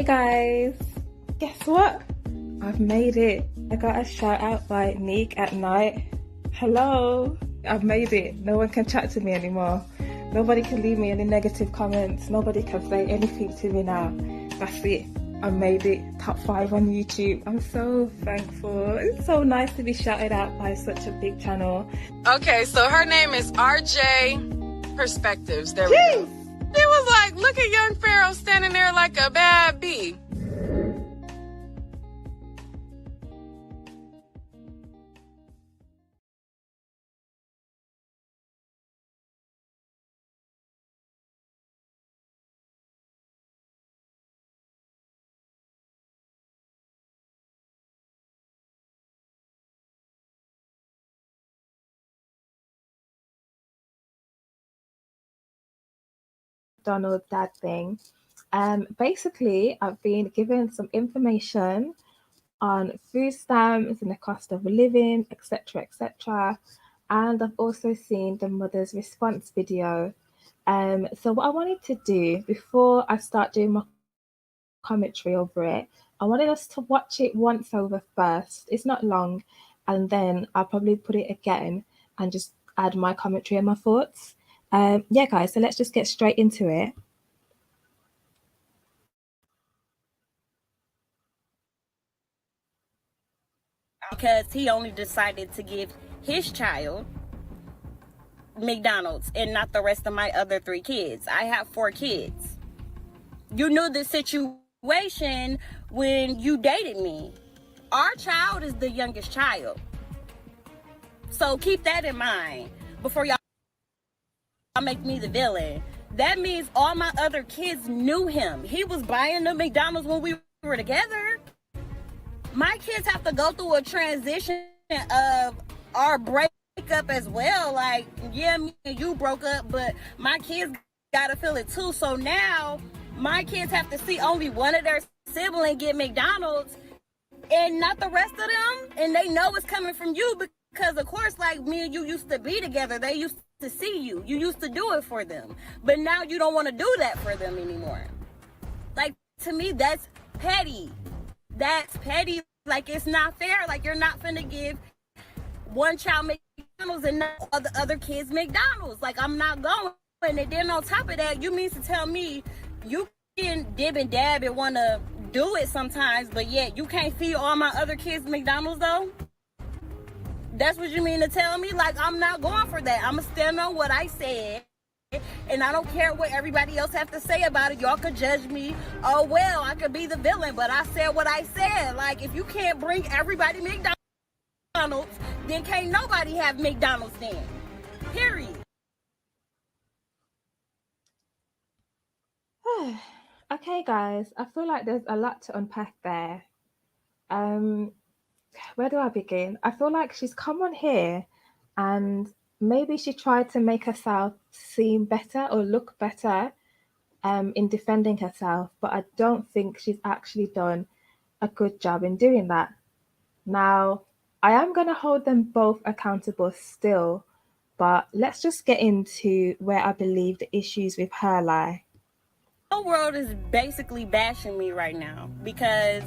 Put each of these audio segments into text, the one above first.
Hey guys, guess what? I've made it. I got a shout out by Neek at night. Hello, I've made it. No one can chat to me anymore. Nobody can leave me any negative comments. Nobody can say anything to me now. That's it. I made it. Top 5 on YouTube. I'm so thankful. It's so nice to be shouted out by such a big channel. Okay, so her name is RJ Perspectives. There we go. It was like, look at young Pharaoh standing there like a bad bee. McDonald's dad thing. Basically, I've been given some information on food stamps and the cost of living, etc., etc. And I've also seen the mother's response video. So what I wanted to do before I start doing my commentary over it, I wanted us to watch it once over first. It's not long, and then I'll probably put it again and just add my commentary and my thoughts. Yeah, guys, so let's just get straight into it. Because he only decided to give his child McDonald's and not the rest of my other 3 kids. I have 4 kids. You knew the situation when you dated me. Our child is the youngest child. So keep that in mind before y'all make me the villain. That means all my other kids knew him. He was buying the McDonald's when we were together. My kids have to go through a transition of our breakup as well. Like, yeah, me and you broke up, but my kids gotta feel it too. So now my kids have to see only one of their siblings get McDonald's and not the rest of them. And they know it's coming from you because, of course, like me and you used to be together. They used to see you. You used to do it for them. But now you don't want to do that for them anymore. Like, to me, that's petty. That's petty. Like, it's not fair. Like, you're not finna give one child McDonald's and not all the other kids McDonald's. Like, I'm not going. And then on top of that, you mean to tell me you can dib and dab and want to do it sometimes, but yet you can't feed all my other kids McDonald's, though? That's what you mean to tell me? Like, I'm not going for that. I'm going to stand on what I said. And I don't care what everybody else have to say about it. Y'all could judge me. Oh, well, I could be the villain, but I said what I said. Like, if you can't bring everybody McDonald's, then can't nobody have McDonald's then. Period. Okay, guys, I feel like there's a lot to unpack there. Where do I begin? I feel like she's come on here and maybe she tried to make herself seem better or look better in defending herself, but I don't think she's actually done a good job in doing that. Now, I am going to hold them both accountable still, but let's just get into where I believe the issues with her lie. The whole world is basically bashing me right now because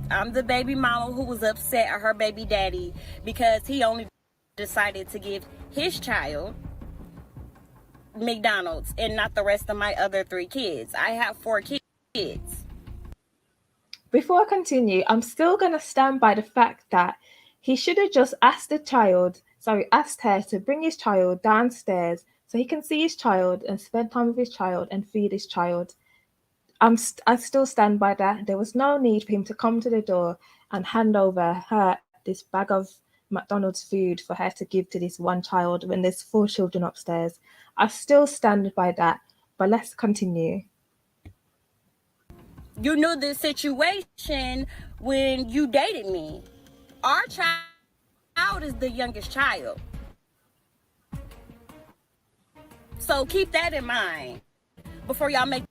I'm the baby mama who was upset at her baby daddy because he only decided to give his child McDonald's and not the rest of my other 3 kids. I have 4 kids. Before I continue, I'm still going to stand by the fact that he should have just asked her to bring his child downstairs so he can see his child and spend time with his child and feed his child. I still stand by that. There was no need for him to come to the door and hand over her this bag of McDonald's food for her to give to this one child when there's 4 children upstairs. I still stand by that, but let's continue. You knew the situation when you dated me. Our child is the youngest child. So keep that in mind before y'all make.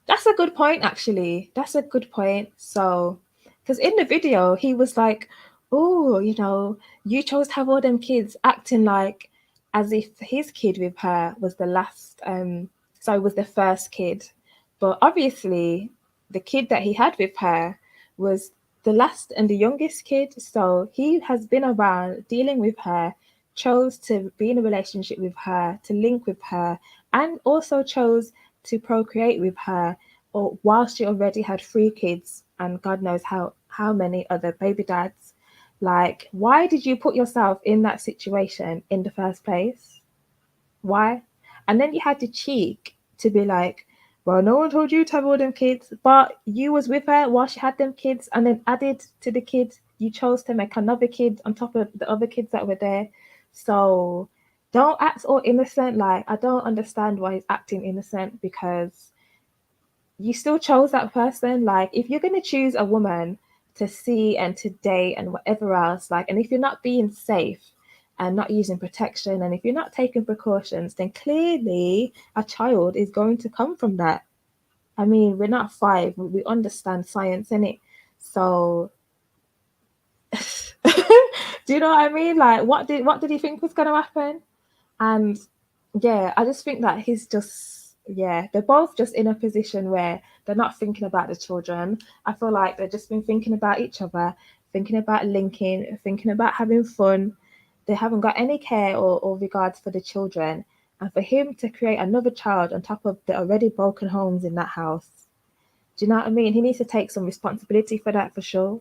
That's a good point, actually. That's a good point. So, because in the video, he was like, oh, you chose to have all them kids, acting like as if his kid with her was the first kid. But obviously, the kid that he had with her was the last and the youngest kid. So he has been around dealing with her, chose to be in a relationship with her, to link with her, and also chose to procreate with her, or while she already had 3 kids and God knows how many other baby dads. Like, why did you put yourself in that situation in the first place? Why? And then you had the cheek to be like, well, no one told you to have all them kids, but you was with her while she had them kids, and then added to the kids, you chose to make another kid on top of the other kids that were there. So don't act all innocent. Like, I don't understand why he's acting innocent, because you still chose that person. Like, if you're gonna choose a woman to see and to date and whatever else, like, and if you're not being safe and not using protection, and if you're not taking precautions, then clearly a child is going to come from that. I mean, we're not 5, we understand science, innit? So do you know what I mean? Like, what did he think was gonna happen? And yeah, I just think that he's just, yeah, they're both just in a position where they're not thinking about the children. I feel like they've just been thinking about each other, thinking about linking, thinking about having fun. They haven't got any care or regards for the children. And for him to create another child on top of the already broken homes in that house, do you know what I mean? He needs to take some responsibility for that, for sure.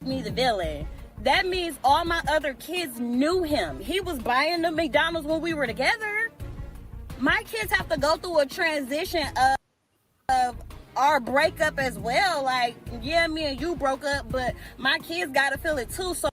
Me the villain. That means all my other kids knew him. He was buying the McDonald's when we were together. My kids have to go through a transition of our breakup as well. Like, yeah, me and you broke up, but my kids got to feel it too. So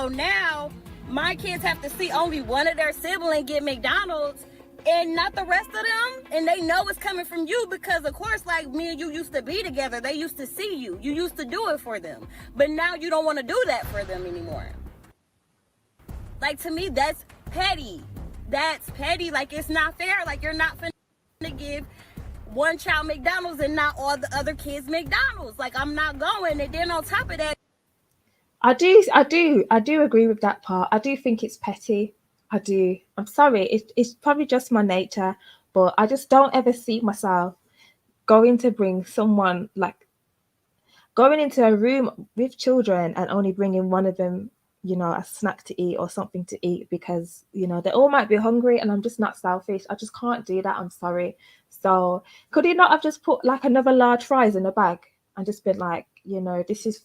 now my kids have to see only one of their siblings get McDonald's and not the rest of them. And they know it's coming from you because, of course, like, me and you used to be together. They used to see you. You used to do it for them. But now you don't want to do that for them anymore. Like, to me, that's petty. That's petty. Like, it's not fair. Like, you're not finna give one child McDonald's and not all the other kids McDonald's. Like, I'm not going. And then on top of that, I do agree with that part. I do think it's petty. I do. I'm sorry. It's probably just my nature, but I just don't ever see myself going to bring someone, like, going into a room with children and only bringing one of them, a snack to eat or something to eat, because, they all might be hungry, and I'm just not selfish. I just can't do that. I'm sorry. So could he not have just put like another large fries in a bag and just been like, this is,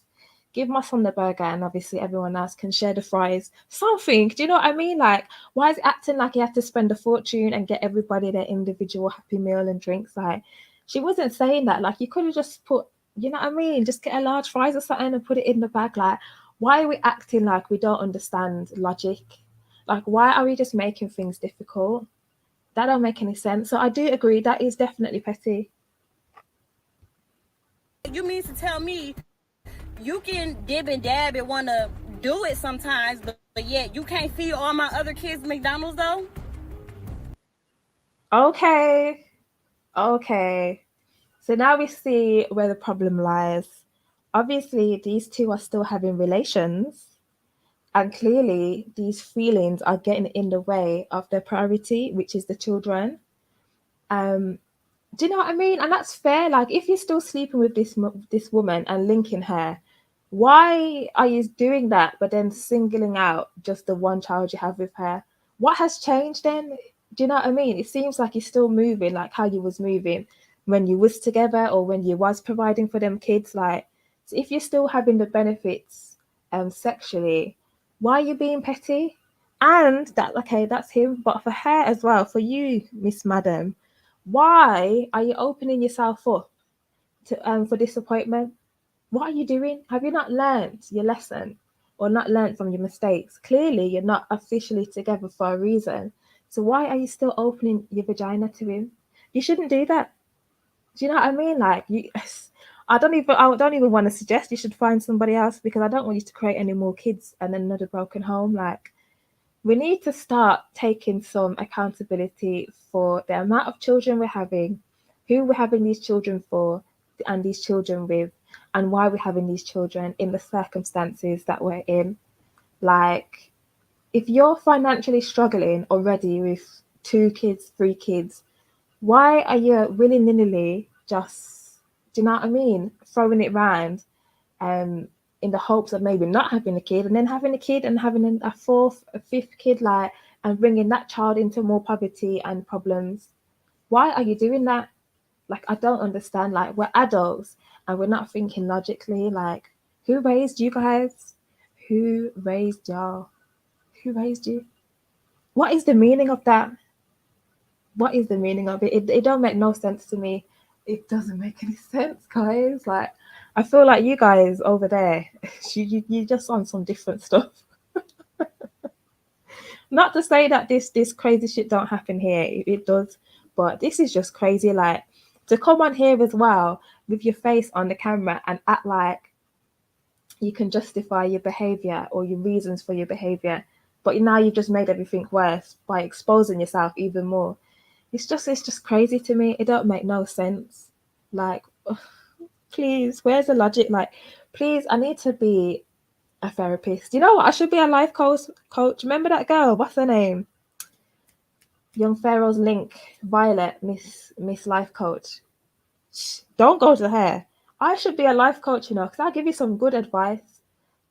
give my son the burger, and obviously everyone else can share the fries, something. Do you know what I mean? Like, why is it acting like he had to spend a fortune and get everybody their individual happy meal and drinks? Like, she wasn't saying that. Like, you could have just put, you know what I mean, just get a large fries or something and put it in the bag. Like, why are we acting like we don't understand logic? Like, why are we just making things difficult? That don't make any sense. So I do agree, that is definitely petty. you mean to tell me you can dib and dab and want to do it sometimes, but yet you can't feed all my other kids McDonald's though? Okay. So now we see where the problem lies. Obviously, these two are still having relations, and clearly these feelings are getting in the way of their priority, which is the children. Do you know what I mean? And that's fair. Like, if you're still sleeping with this woman and linking her, why are you doing that, but then singling out just the one child you have with her? What has changed then? Do you know what I mean? It seems like you're still moving like how you was moving when you was together, or when you was providing for them kids. Like, so if you're still having the benefits sexually, why are you being petty? And that, okay, that's him, but for her as well, for you, Miss Madam, why are you opening yourself up to for disappointment? What are you doing? Have you not learnt your lesson, or not learnt from your mistakes? Clearly, you're not officially together for a reason. So why are you still opening your vagina to him? You shouldn't do that. Do you know what I mean? Like, you, I don't even want to suggest you should find somebody else, because I don't want you to create any more kids and then another broken home. Like, we need to start taking some accountability for the amount of children we're having, who we're having these children for, and these children with, and why we're having these children in the circumstances that we're in. Like, if you're financially struggling already with 2 kids, 3 kids, Why are you willy-nilly just, do you know what I mean, throwing it around in the hopes of maybe not having a kid and then having a kid and having a fourth, a fifth kid, like, and bringing that child into more poverty and problems? Why are you doing that? Like, I don't understand. Like, we're adults and we're not thinking logically. Like, who raised you guys? Who raised y'all? Who raised you? What is the meaning of that? What is the meaning of it? It don't make no sense to me. It doesn't make any sense, guys. Like, I feel like you guys over there, you just on some different stuff. Not to say that this crazy shit don't happen here. It does, but this is just crazy. Like, to come on here as well with your face on the camera and act like you can justify your behavior or your reasons for your behavior, but now you've just made everything worse by exposing yourself even more. It's just crazy to me. It don't make no sense. Like, please, where's the logic? Like, please, I need to be a therapist. You know what? I should be a life coach. Remember that girl? What's her name? Young Pharaoh's link, Violet, Miss Life Coach. Don't go to her. I should be a life coach, you know, because I'll give you some good advice.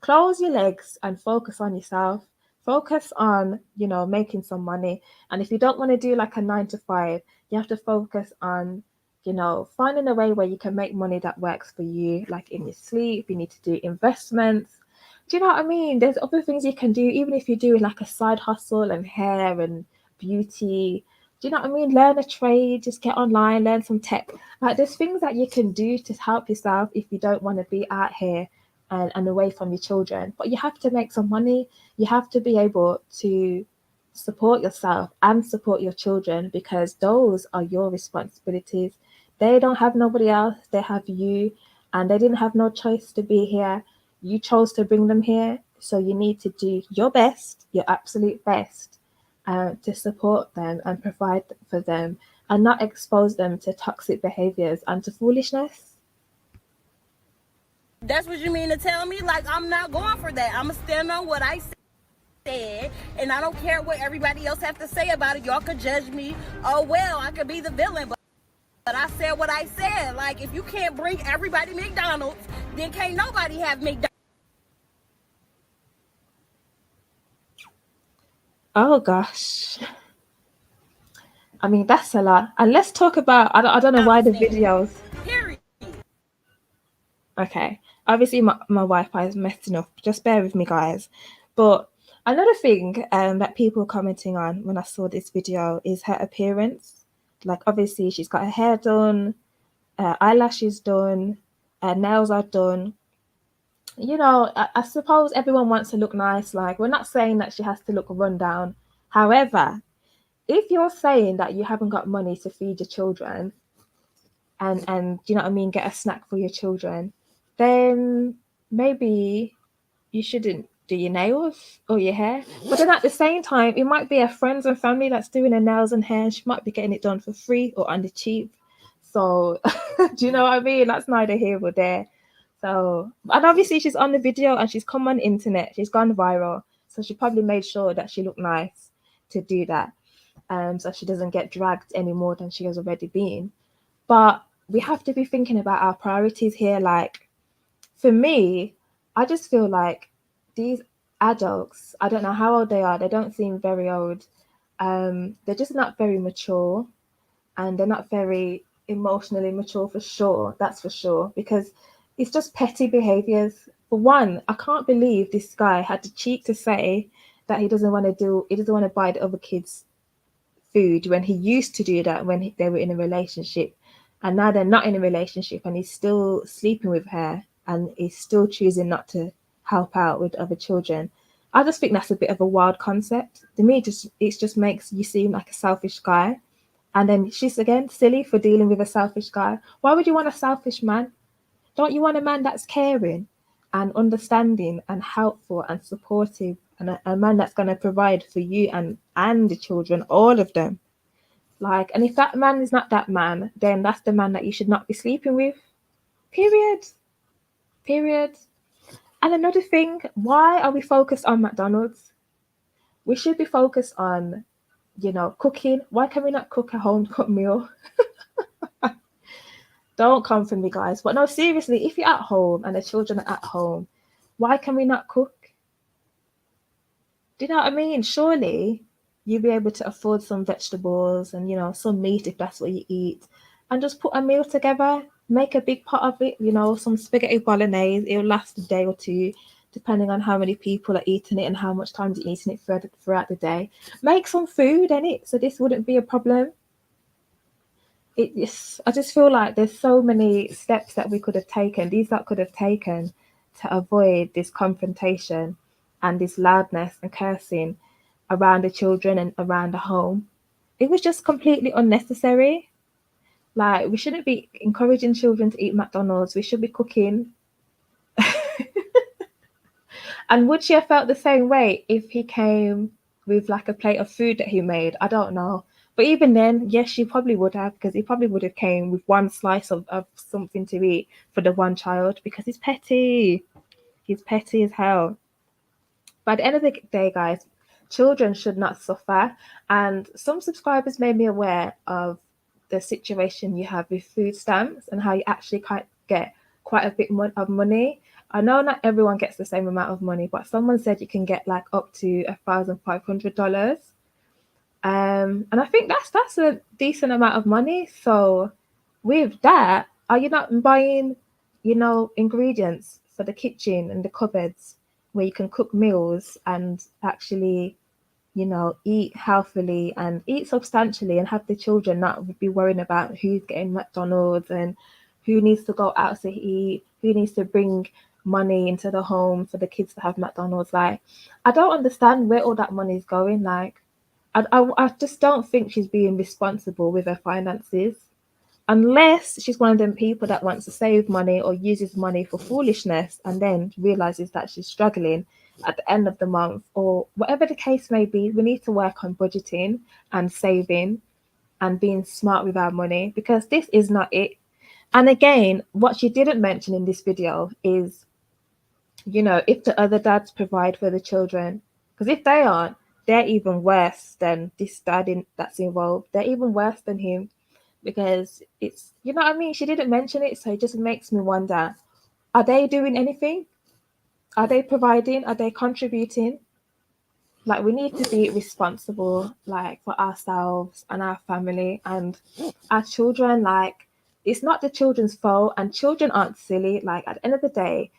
Close your legs and focus on yourself. Focus on, you know, making some money. And if you don't want to do like a 9 to 5, you have to focus on, you know, finding a way where you can make money that works for you, like in your sleep. You need to do investments. Do you know what I mean? There's other things you can do, even if you do like a side hustle and hair and beauty. Do you know what I mean? Learn a trade, just get online, learn some tech. Like, there's things that you can do to help yourself if you don't want to be out here and away from your children. But you have to make some money. You have to be able to support yourself and support your children, because those are your responsibilities. They don't have nobody else, they have you, and they didn't have no choice to be here. You chose to bring them here, so you need to do your best, your absolute best, to support them and provide for them and not expose them to toxic behaviors and to foolishness. That's what you mean to tell me? Like, I'm not going for that. I'm going to stand on what I said, and I don't care what everybody else have to say about it. Y'all could judge me. Oh, well, I could be the villain, but I said what I said. Like, if you can't bring everybody McDonald's, then can't nobody have McDonald's. Oh gosh. I mean, that's a lot. And let's talk about, I don't know why the videos. Period. Okay. Obviously, my Wi-Fi is messing up. Just bear with me, guys. But another thing that people were commenting on when I saw this video is her appearance. Like, obviously, she's got her hair done, eyelashes done, nails are done. You know, I suppose everyone wants to look nice. Like, we're not saying that she has to look run down. However, if you're saying that you haven't got money to feed your children and you know what I mean, get a snack for your children, then maybe you shouldn't do your nails or your hair. But then at the same time, it might be her friends and family that's doing her nails and hair. She might be getting it done for free or on the cheap. So do you know what I mean? That's neither here or there. So, and obviously she's on the video and she's come on the internet. She's gone viral. So she probably made sure that she looked nice to do that. So she doesn't get dragged any more than she has already been. But we have to be thinking about our priorities here. Like, for me, I just feel like these adults, I don't know how old they are, they don't seem very old. They're just not very mature, and they're not very emotionally mature for sure. That's for sure, because it's just petty behaviors. For one, I can't believe this guy had the cheek to say that he doesn't want to buy the other kids food when he used to do that when they were in a relationship, and now they're not in a relationship and he's still sleeping with her and he's still choosing not to help out with other children. I just think that's a bit of a wild concept to me. It just makes you seem like a selfish guy, and then she's again silly for dealing with a selfish guy. Why would you want a selfish man? Don't you want a man that's caring and understanding and helpful and supportive, and a man that's going to provide for you and the children, all of them? Like, and if that man is not that man, then that's the man that you should not be sleeping with. Period. Period. And another thing, why are we focused on McDonald's? We should be focused on cooking. Why can we not cook a home cooked meal? Don't come for me, guys. But no, seriously, if you're at home and the children are at home, why can we not cook? Do you know what I mean? Surely you'll be able to afford some vegetables and, some meat if that's what you eat, and just put a meal together. Make a big pot of it, some spaghetti bolognese. It'll last a day or two, depending on how many people are eating it and how much time you're eating it throughout the day. Make some food in it, so this wouldn't be a problem. I just feel like there's so many steps that we could have taken, these that could have taken to avoid this confrontation and this loudness and cursing around the children and around the home. It was just completely unnecessary. Like, we shouldn't be encouraging children to eat McDonald's. We should be cooking. And would she have felt the same way if he came with like a plate of food that he made? I don't know. But even then, yes, she probably would have, because he probably would have came with one slice of something to eat for the one child, because he's petty. He's petty as hell. But at the end of the day, guys, children should not suffer. And some subscribers made me aware of the situation you have with food stamps and how you actually get quite a bit of money. I know not everyone gets the same amount of money, but someone said you can get like up to $1,500. And I think that's a decent amount of money. So with that, are you not buying, ingredients for the kitchen and the cupboards where you can cook meals and actually, eat healthily and eat substantially, and have the children not be worrying about who's getting McDonald's and who needs to go out to eat, who needs to bring money into the home for the kids to have McDonald's? Like, I don't understand where all that money is going. Like, I just don't think she's being responsible with her finances, unless she's one of them people that wants to save money or uses money for foolishness and then realizes that she's struggling at the end of the month, or whatever the case may be. We need to work on budgeting and saving and being smart with our money, because this is not it. And again, what she didn't mention in this video is, if the other dads provide for the children, because if they aren't, they're even worse than this that's involved. They're even worse than him, because it's, you know what I mean? She didn't mention it, so it just makes me wonder, are they doing anything? Are they providing? Are they contributing? Like, we need to be responsible, like, for ourselves and our family and our children. Like, it's not the children's fault, and children aren't silly. Like, at the end of the day,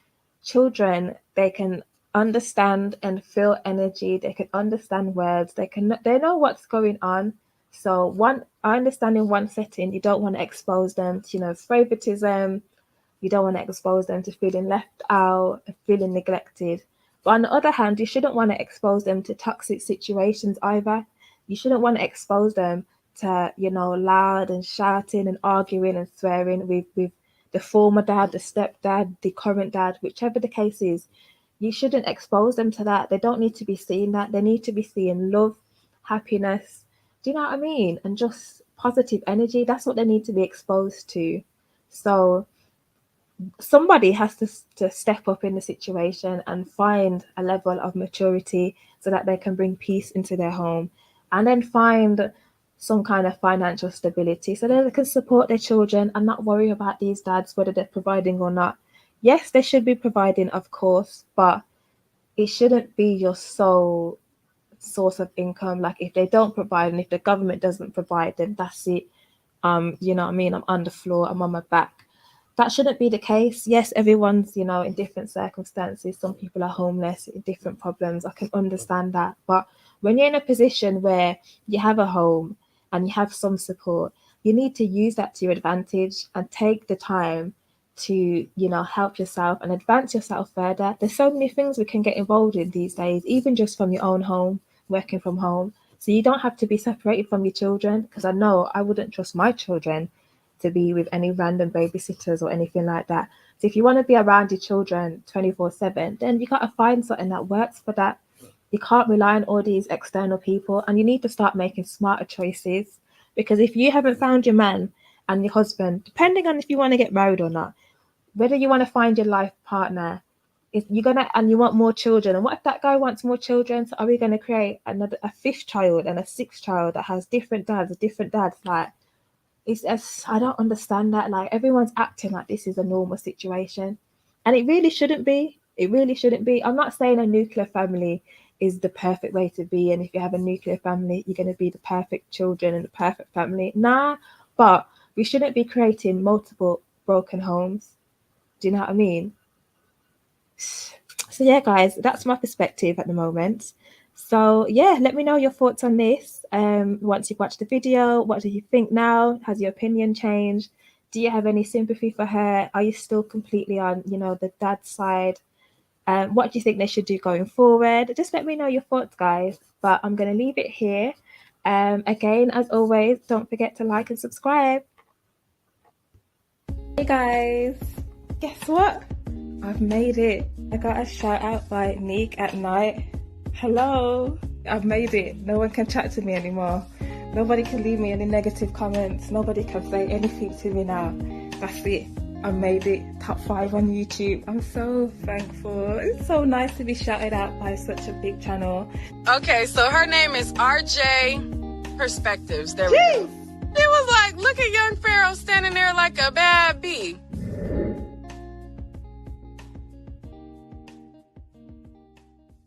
children, they can understand and feel energy. They can understand words. They know what's going on. So I understand in one setting, you don't want to expose them to, favoritism. You don't want to expose them to feeling left out, feeling neglected. But on the other hand, you shouldn't want to expose them to toxic situations either. You shouldn't want to expose them to, loud and shouting and arguing and swearing with the former dad, the stepdad, the current dad, whichever the case is. You shouldn't expose them to that. They don't need to be seeing that. They need to be seeing love, happiness. Do you know what I mean? And just positive energy. That's what they need to be exposed to. So somebody has to step up in the situation and find a level of maturity so that they can bring peace into their home, and then find some kind of financial stability so that they can support their children and not worry about these dads, whether they're providing or not. Yes, they should be providing, of course, but it shouldn't be your sole source of income. Like, if they don't provide and if the government doesn't provide, then that's it. You know what I mean? I'm on the floor, I'm on my back. That shouldn't be the case. Yes, everyone's, in different circumstances. Some people are homeless, different problems. I can understand that. But when you're in a position where you have a home and you have some support, you need to use that to your advantage and take the time to, help yourself and advance yourself further. There's so many things we can get involved in these days, even just from your own home, working from home. So you don't have to be separated from your children, because I know I wouldn't trust my children to be with any random babysitters or anything like that. So if you want to be around your children 24/7, then you got to find something that works for that. You can't rely on all these external people, and you need to start making smarter choices. Because if you haven't found your man and your husband, depending on if you want to get married or not, whether you want to find your life partner You're gonna, and you want more children. And what if that guy wants more children? So are we gonna create a fifth child and a sixth child that has different dads? Like, I don't understand that. Like, everyone's acting like this is a normal situation, and it really shouldn't be. It really shouldn't be. I'm not saying a nuclear family is the perfect way to be, and if you have a nuclear family, you're going to be the perfect children and the perfect family. Nah, but we shouldn't be creating multiple broken homes. Do you know what I mean? So yeah, guys, that's my perspective at the moment. So yeah, let me know your thoughts on this. Once you've watched the video, what do you think now? Has your opinion changed? Do you have any sympathy for her? Are you still completely on, the dad's side? What do you think they should do going forward? Just let me know your thoughts, guys. But I'm going to leave it here. Again, as always, don't forget to like and subscribe. Hey guys, guess what? I've made it. I got a shout out by Neek at night. Hello, I've made it. No one can chat to me anymore. Nobody can leave me any negative comments. Nobody can say anything to me now. That's it. I made it. Top 5 on YouTube. I'm so thankful. It's so nice to be shouted out by such a big channel. Okay, so her name is RJ Perspectives. There we go. It was like, look at young Pharaoh standing there like a bad bee.